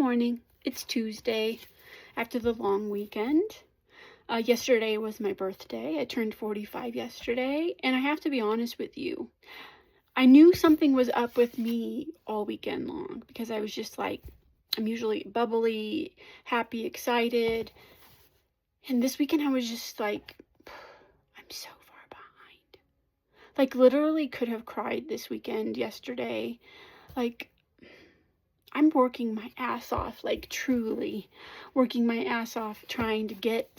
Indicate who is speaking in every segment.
Speaker 1: morning. It's Tuesday after the long weekend. Yesterday was my birthday. I turned 45 yesterday, and I have to be honest with you. I knew something was up with me all weekend long because I was just like, I'm usually bubbly, happy, excited. And this weekend I was just like, I'm so far behind. Like literally could have cried this weekend yesterday. Like, I'm working my ass off, like truly working my ass off trying to get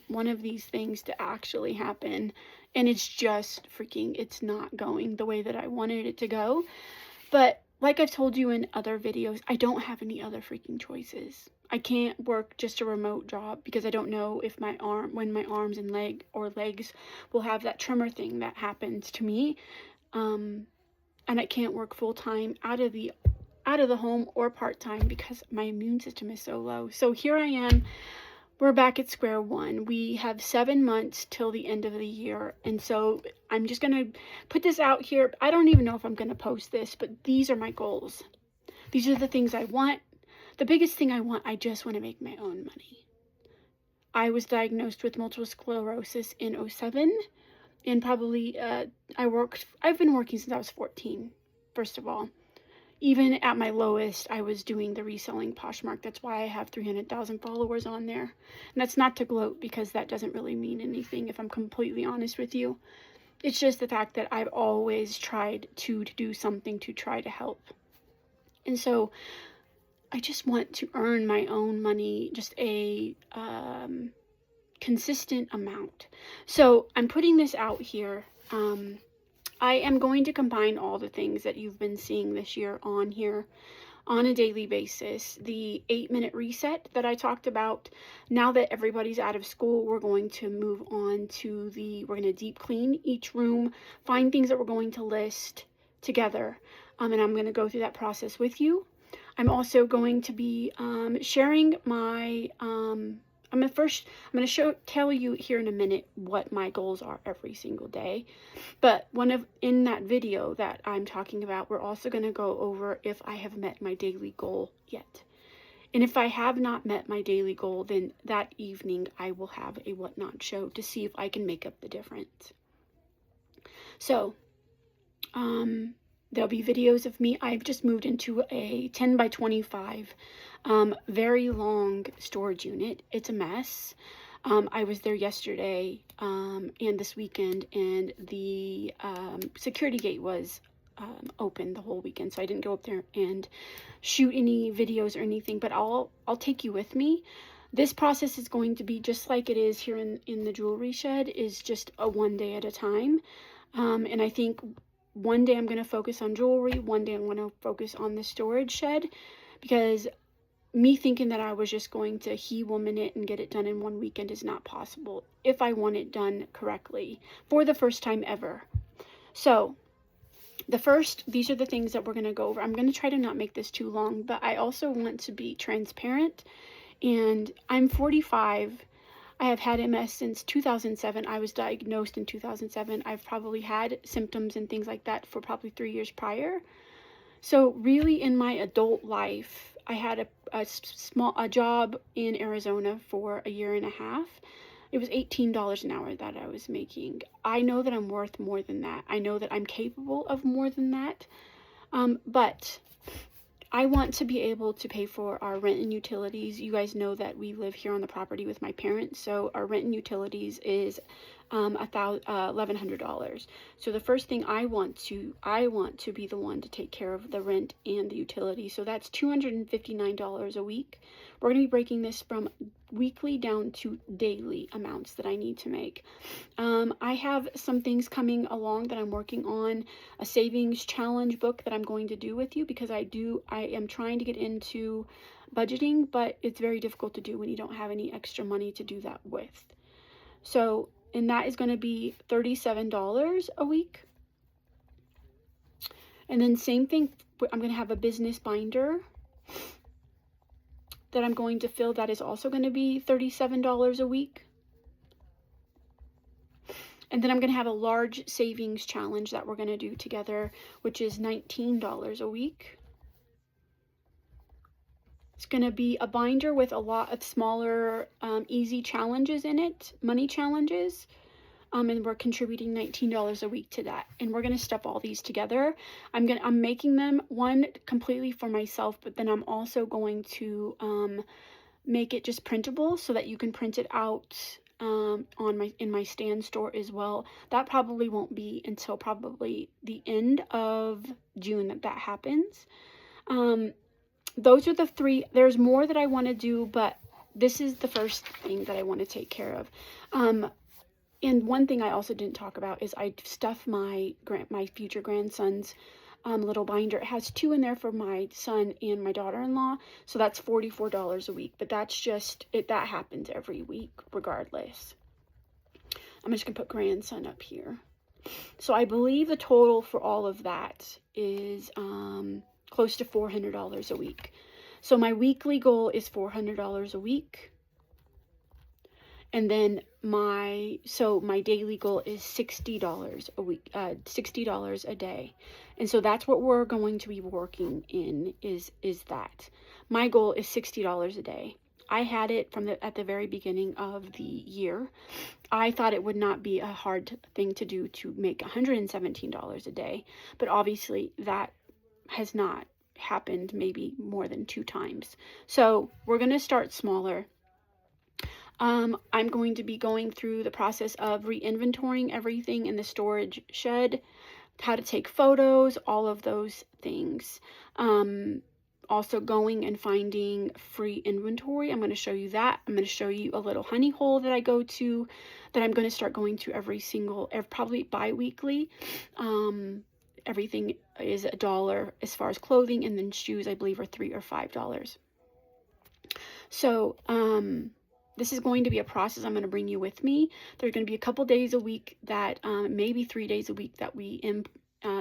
Speaker 1: one of these things to actually happen. And it's just freaking, it's not going the way that I wanted it to go. But like I've told you in other videos, I don't have any other freaking choices. I can't work just a remote job because I don't know if when my arms and legs will have that tremor thing that happens to me. And I can't work full time out of the home or part-time because my immune system is so low. So here I am. We're back at square one. We have 7 months till the end of the year. And so I'm just going to put this out here. I don't even know if I'm going to post this, but these are my goals. These are the things I want. The biggest thing I want, I just want to make my own money. I was diagnosed with multiple sclerosis in 2007. And probably, I've been working since I was 14, first of all. Even at my lowest, I was doing the reselling Poshmark. That's why I have 300,000 followers on there. And that's not to gloat because that doesn't really mean anything if I'm completely honest with you. It's just the fact that I've always tried to do something to try to help. And so I just want to earn my own money, just a consistent amount. So I'm putting this out here. I am going to combine all the things that you've been seeing this year on here on a daily basis. The 8-minute reset that I talked about. Now that everybody's out of school, we're going to move on to we're going to deep clean each room, find things that we're going to list together. And I'm going to go through that process with you. I'm also going to be sharing my, I'm going to tell you here in a minute what my goals are every single day. But in that video that I'm talking about, we're also going to go over if I have met my daily goal yet. And if I have not met my daily goal, then that evening I will have a whatnot show to see if I can make up the difference. So, there'll be videos of me. I've just moved into a 10 by 25 very long storage unit. It's a mess. I was there yesterday and this weekend, and the security gate was open the whole weekend, so I didn't go up there and shoot any videos or anything, but I'll take you with me. This process is going to be just like it is here in the jewelry shed, is just a one day at a time. And I think one day I'm going to focus on jewelry, one day I'm going to focus on the storage shed, because me thinking that I was just going to he-woman it and get it done in one weekend is not possible if I want it done correctly for the first time ever. So these are the things that we're going to go over. I'm going to try to not make this too long, but I also want to be transparent. And I'm 45. I have had MS since 2007. I was diagnosed in 2007. I've probably had symptoms and things like that for probably 3 years prior. So really in my adult life, I had a job in Arizona for 1.5 years. It was $18 an hour that I was making. I know that I'm worth more than that. I know that I'm capable of more than that. But I want to be able to pay for our rent and utilities. You guys know that we live here on the property with my parents, so our rent and utilities is $1,100. So the first thing I want to be the one to take care of the rent and the utilities. So that's $259 a week. We're going to be breaking this from weekly down to daily amounts that I need to make. I have some things coming along that I'm working on, a savings challenge book that I'm going to do with you, because I am trying to get into budgeting, but it's very difficult to do when you don't have any extra money to do that with. So, and that is going to be $37 a week. And then same thing, I'm going to have a business binder that I'm going to fill. That is also going to be $37 a week. And then I'm going to have a large savings challenge that we're going to do together, which is $19 a week. It's going to be a binder with a lot of smaller, easy challenges in it, money challenges. And we're contributing $19 a week to that. And we're going to stuff all these together. I'm making them one completely for myself, but then I'm also going to make it just printable so that you can print it out in my stand store as well. That probably won't be until probably the end of June that happens. Those are the three. There's more that I want to do, but this is the first thing that I want to take care of. And one thing I also didn't talk about is I stuffed my future grandson's little binder. It has 2 in there for my son and my daughter-in-law, so that's $44 a week. But that's just it. That happens every week, regardless. I'm just gonna put grandson up here. So I believe the total for all of that is close to $400 a week. So my weekly goal is $400 a week. And then my daily goal is $60 a week, $60 a day. And so that's what we're going to be working in is that. My goal is $60 a day. I had it at the very beginning of the year. I thought it would not be a hard thing to do to make $117 a day, but obviously that has not happened maybe more than 2 times. So we're going to start smaller. I'm going to be going through the process of re-inventorying everything in the storage shed, how to take photos, all of those things. Also going and finding free inventory. I'm going to show you that. I'm going to show you a little honey hole that I go to, that I'm going to start going to probably bi-weekly. Everything is $1 as far as clothing, and then shoes I believe are $3 or $5. So, this is going to be a process I'm going to bring you with me. There's going to be a couple days a week that, maybe 3 days a week that we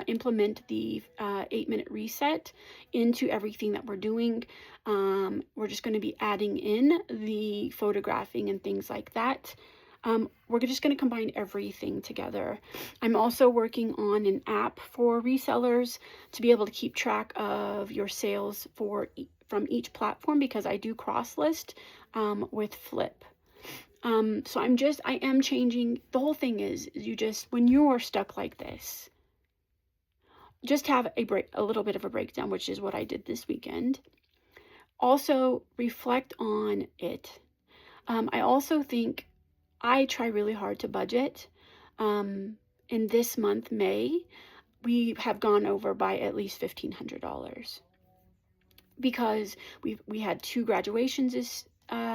Speaker 1: implement the 8-minute reset into everything that we're doing. We're just going to be adding in the photographing and things like that. We're just going to combine everything together. I'm also working on an app for resellers to be able to keep track of your sales from each platform, because I do cross list with Flip. So I am changing. The whole thing is when you're stuck like this, just have a little bit of a breakdown, which is what I did this weekend. Also reflect on it. I also think I try really hard to budget. In this month, May, we have gone over by at least $1,500 because we had 2 graduations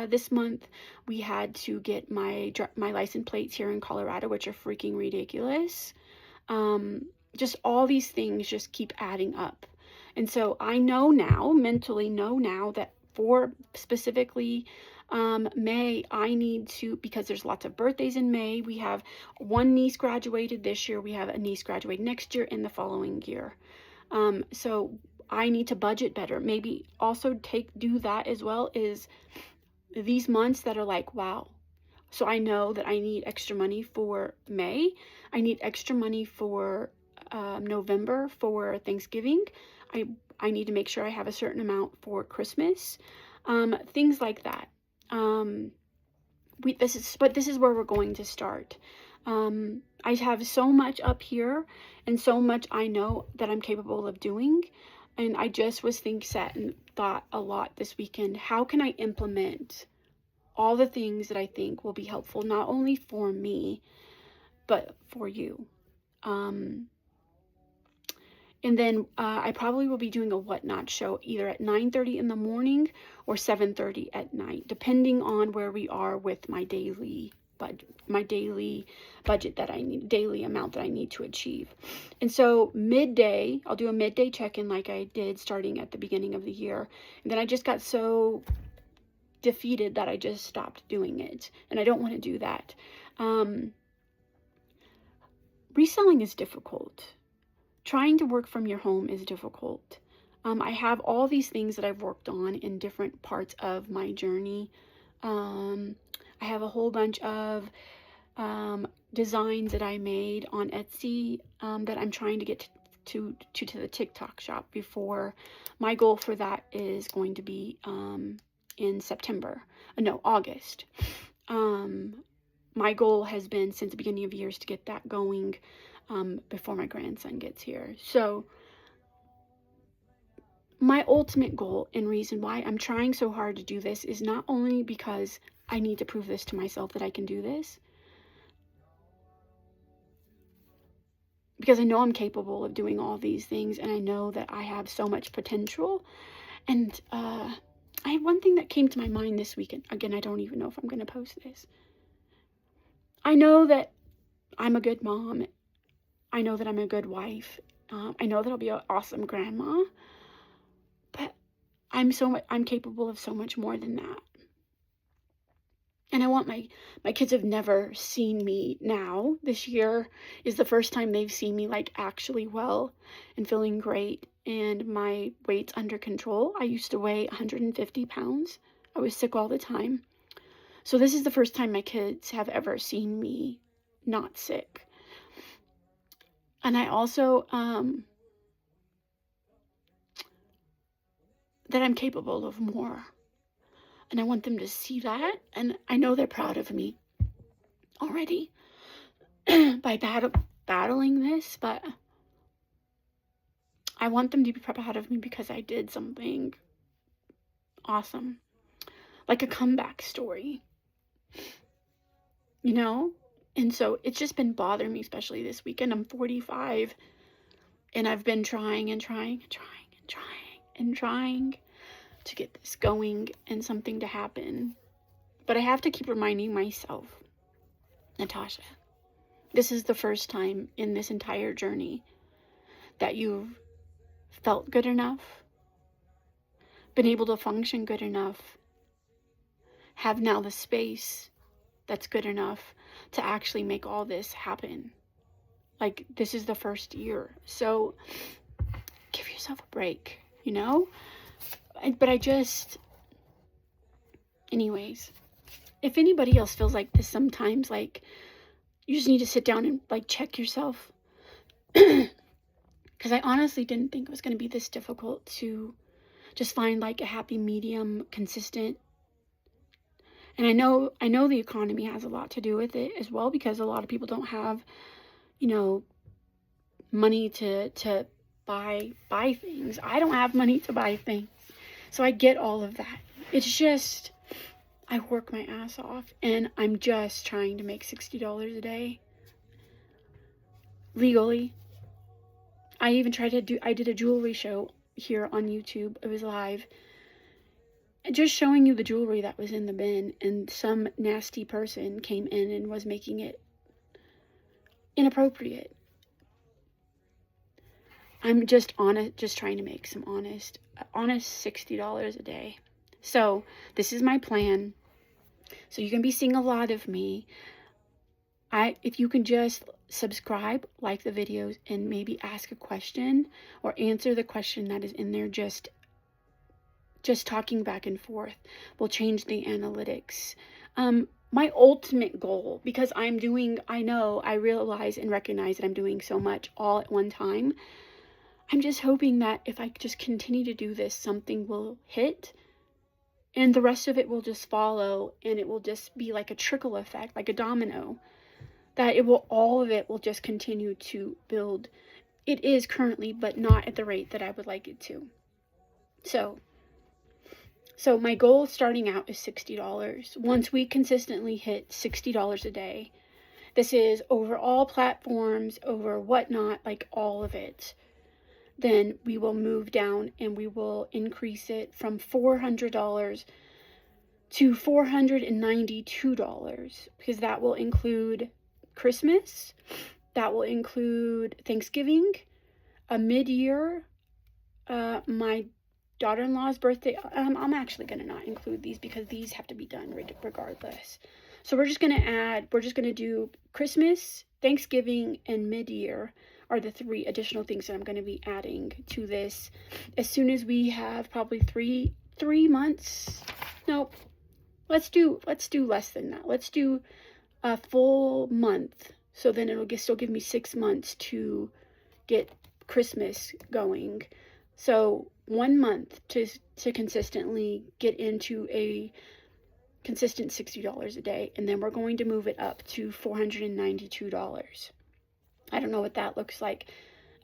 Speaker 1: this month. We had to get my license plates here in Colorado, which are freaking ridiculous. Just all these things just keep adding up. And so I mentally know now that for specifically May, I need to, because there's lots of birthdays in May. We have one niece graduated this year. We have a niece graduate next year and the following year. So I need to budget better. Maybe also do that as well, is these months that are like, wow. So I know that I need extra money for May. I need extra money for November for Thanksgiving. I need to make sure I have a certain amount for Christmas. Things like that. This is where we're going to start. I have so much up here and so much I know that I'm capable of doing. And I just was thought a lot this weekend. How can I implement all the things that I think will be helpful, not only for me, but for you? And then I probably will be doing a Whatnot show either at 9:30 in the morning or 7:30 at night, depending on where we are with my daily budget that I need, daily amount that I need to achieve. And so midday, I'll do a midday check-in like I did starting at the beginning of the year. And then I just got so defeated that I just stopped doing it. And I don't want to do that. Reselling is difficult. Trying to work from your home is difficult. I have all these things that I've worked on in different parts of my journey. I have a whole bunch of designs that I made on Etsy that I'm trying to get to the TikTok shop before. My goal for that is going to be in September. No, August. My goal has been since the beginning of years to get that going before my grandson gets here. So my ultimate goal and reason why I'm trying so hard to do this is not only because I need to prove this to myself that I can do this, because I know I'm capable of doing all these things, and I know that I have so much potential. And I have one thing that came to my mind this weekend. Again, I don't even know if I'm going to post this. I know that I'm a good mom. I know that I'm a good wife. I know that I'll be an awesome grandma. But I'm capable of so much more than that. And I want my kids have never seen me now. This year is the first time they've seen me like actually well and feeling great and my weight's under control. I used to weigh 150 pounds. I was sick all the time. So this is the first time my kids have ever seen me not sick. And I also, that I'm capable of more. And I want them to see that. And I know they're proud of me already by battling this, but I want them to be proud of me because I did something awesome. Like a comeback story. You know? And so it's just been bothering me, especially this weekend. I'm 45 and I've been trying and trying and trying and trying and trying to get this going and something to happen. But I have to keep reminding myself, Natasha, this is the first time in this entire journey that you've felt good enough, been able to function good enough, have now the space that's good enough to actually make all this happen. Like, this is the first year. So give yourself a break, you know? But anyways, if anybody else feels like this sometimes, like, you just need to sit down and, like, check yourself. Because I honestly didn't think it was going to be this difficult to just find, like, a happy medium, consistent. And I know the economy has a lot to do with it as well, because a lot of people don't have, you know, money to buy things. I don't have money to buy things. So I get all of that. It's just, I work my ass off and I'm just trying to make $60 a day legally. I even I did a jewelry show here on YouTube. It was live. Just showing you the jewelry that was in the bin, and some nasty person came in and was making it inappropriate. I'm just trying to make some honest $60 a day. So this is my plan. So you're going to be seeing a lot of me. If you can just subscribe, like the videos, and maybe ask a question or answer the question that is in there, just talking back and forth will change the analytics. My ultimate goal, because I realize and recognize that I'm doing so much all at one time. I'm just hoping that if I just continue to do this, something will hit and the rest of it will just follow, and it will just be like a trickle effect, like a domino, that all of it will just continue to build. It is currently, but not at the rate that I would like it to. So my goal starting out is $60. Once we consistently hit $60 a day, this is over all platforms, over whatnot, like all of it, then we will move down and we will increase it from $400 to $492, because that will include Christmas, that will include Thanksgiving, a mid-year, my daughter-in-law's birthday. I'm actually going to not include these because these have to be done regardless. So we're just going to do Christmas, Thanksgiving, and mid-year are the 3 additional things that I'm going to be adding to this as soon as we have probably 3 months. Nope. Let's do less than that. Let's do a full month. So then it'll still give me 6 months to get Christmas going. So 1 month to consistently get into a consistent $60 a day, and then we're going to move it up to $492. I don't know what that looks like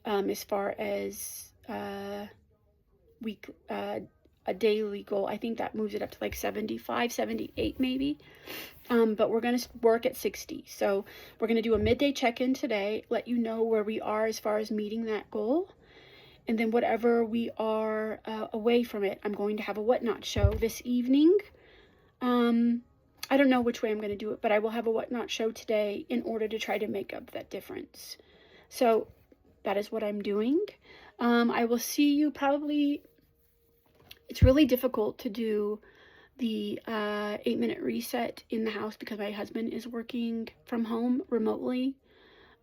Speaker 1: as far as a daily goal. I think that moves it up to like 75, 78 maybe. But we're going to work at 60. So we're going to do a midday check-in today, let you know where we are as far as meeting that goal. And then whatever we are away from it, I'm going to have a Whatnot show this evening. I don't know which way I'm going to do it, but I will have a Whatnot show today in order to try to make up that difference. So that is what I'm doing. I will see you probably. It's really difficult to do the 8-minute reset in the house because my husband is working from home remotely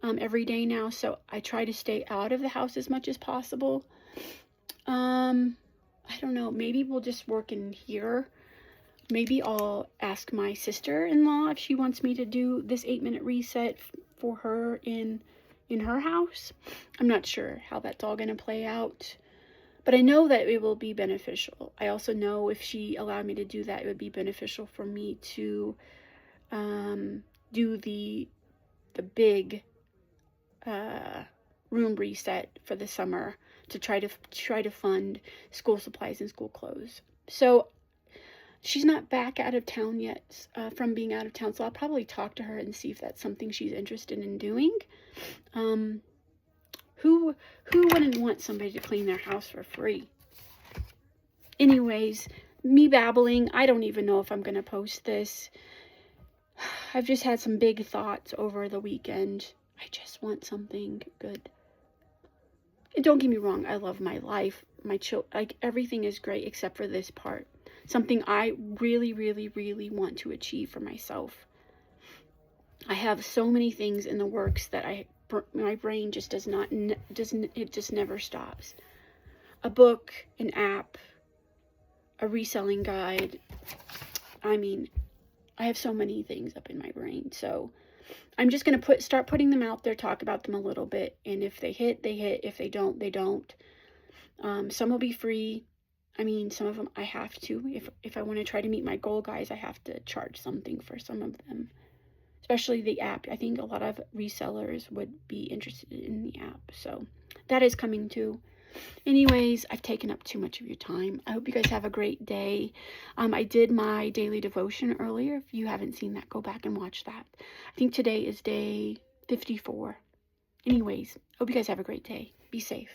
Speaker 1: every day now. So I try to stay out of the house as much as possible. I don't know. Maybe we'll just work in here. Maybe I'll ask my sister-in-law if she wants me to do this 8-minute reset for her in her house. I'm not sure how that's all going to play out. But I know that it will be beneficial. I also know if she allowed me to do that, it would be beneficial for me to do the big room reset for the summer to try to fund school supplies and school clothes. So she's not back out of town yet from being out of town, so I'll probably talk to her and see if that's something she's interested in doing. Who wouldn't want somebody to clean their house for free? Anyways, me babbling. I don't even know if I'm going to post this. I've just had some big thoughts over the weekend. I just want something good. And don't get me wrong, I love my life. My like everything is great except for this part. Something I really, really, really want to achieve for myself. I have so many things in the works that my brain just it just never stops. A book, an app, a reselling guide. I mean, I have so many things up in my brain. So I'm just going to start putting them out there, talk about them a little bit. And if they hit, they hit. If they don't, they don't. Some will be free. I mean, some of them I have to. If I want to try to meet my goal, guys, I have to charge something for some of them. Especially the app. I think a lot of resellers would be interested in the app. So that is coming too. Anyways, I've taken up too much of your time. I hope you guys have a great day. I did my daily devotion earlier. If you haven't seen that, go back and watch that. I think today is day 54. Anyways, hope you guys have a great day. Be safe.